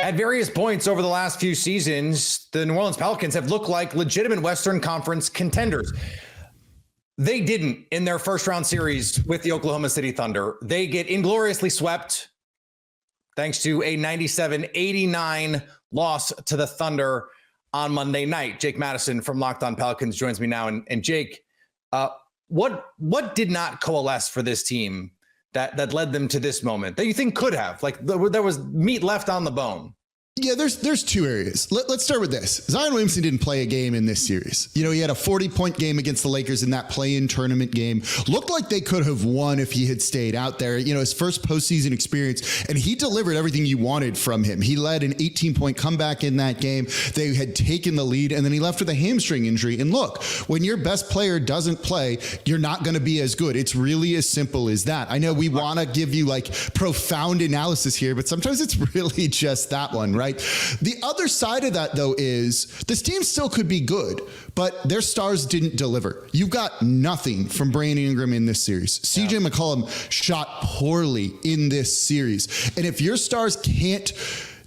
At various points over the last few seasons, the New Orleans Pelicans have looked like legitimate Western Conference contenders. They didn't in their first round series with the Oklahoma City Thunder. They get ingloriously swept thanks to a 97-89 loss to the Thunder on Monday night. Jake Madison from Locked On Pelicans joins me now. And Jake, what did not coalesce for this team that led them to this moment that you think could have? Like there was meat left on the bone. Yeah, there's two areas. Let's start with this. Zion Williamson didn't play a game in this series. You know, he had a 40-point game against the Lakers in that play-in tournament game. Looked like they could have won if he had stayed out there. You know, his first postseason experience, and he delivered everything you wanted from him. He led an 18-point comeback in that game. They had taken the lead, and then he left with a hamstring injury. And look, when your best player doesn't play, you're not going to be as good. It's really as simple as that. I know we want to give you like profound analysis here, but sometimes it's really just that one, right? The other side of that, though, is this team still could be good, but their stars didn't deliver. You got nothing from Brandon Ingram in this series. CJ McCollum shot poorly in this series. And if your stars can't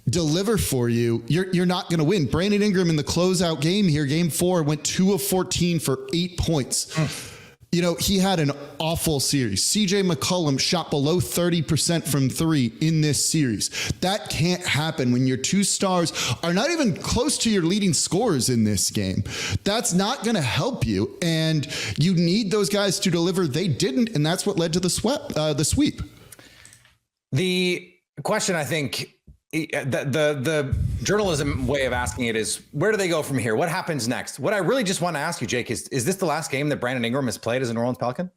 deliver for you, you're not going to win. Brandon Ingram in the closeout game here, game 4, went 2 of 14 for 8 points. You know, he had an awful series. CJ McCollum shot below 30% from 3 in this series. That can't happen when your two stars are not even close to your leading scorers in this game. That's not going to help you, and you need those guys to deliver. They didn't, and that's what led to the sweep. The question, I think, the journalism way of asking it is, where do they go from here? What happens next? What I really just want to ask you, Jake, is this the last game that Brandon Ingram has played as a New Orleans Pelican?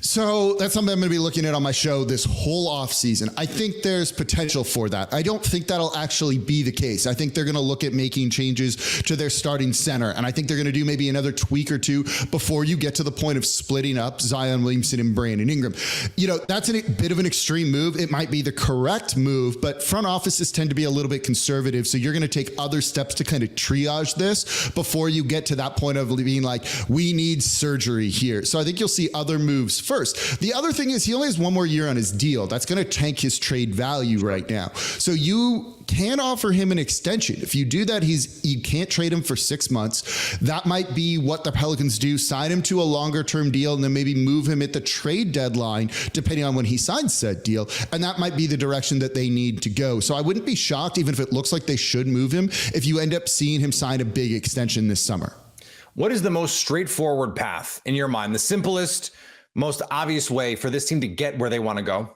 So that's something I'm going to be looking at on my show this whole offseason. I think there's potential for that. I don't think that'll actually be the case. I think they're going to look at making changes to their starting center. And I think they're going to do maybe another tweak or two before you get to the point of splitting up Zion Williamson and Brandon Ingram. You know, that's a bit of an extreme move. It might be the correct move, but front offices tend to be a little bit conservative. So you're going to take other steps to kind of triage this before you get to that point of being like, we need surgery here. So I think you'll see other moves first. The other thing is he only has one more year on his deal. That's going to tank his trade value right now. So you can offer him an extension. If you do that, you can't trade him for 6 months. That might be what the Pelicans do. Sign him to a longer term deal and then maybe move him at the trade deadline, depending on when he signs said deal. And that might be the direction that they need to go. So I wouldn't be shocked, even if it looks like they should move him, if you end up seeing him sign a big extension this summer. What is the most straightforward path in your mind? The simplest, most obvious way for this team to get where they want to go?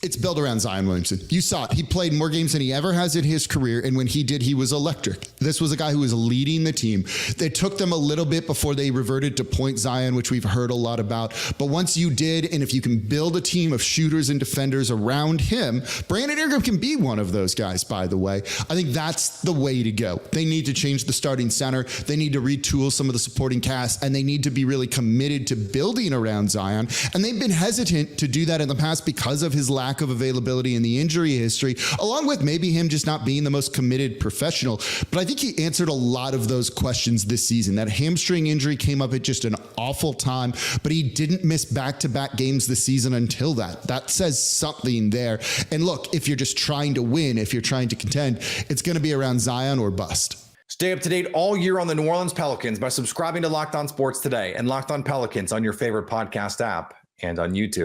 It's built around Zion Williamson. You saw it. He played more games than he ever has in his career. And when he did, he was electric. This was a guy who was leading the team. It took them a little bit before they reverted to point Zion, which we've heard a lot about. But once you did, and if you can build a team of shooters and defenders around him, Brandon Ingram can be one of those guys, by the way. I think that's the way to go. They need to change the starting center. They need to retool some of the supporting cast, and they need to be really committed to building around Zion. And they've been hesitant to do that in the past because of his lack of availability in the injury history, along with maybe him just not being the most committed professional. But I think he answered a lot of those questions this season. That hamstring injury came up at just an awful time, but he didn't miss back-to-back games this season until that. That says something there. And look, if you're just trying to win, if you're trying to contend, it's going to be around Zion or bust. Stay up to date all year on the New Orleans Pelicans by subscribing to Locked On Sports today and Locked On Pelicans on your favorite podcast app and on YouTube.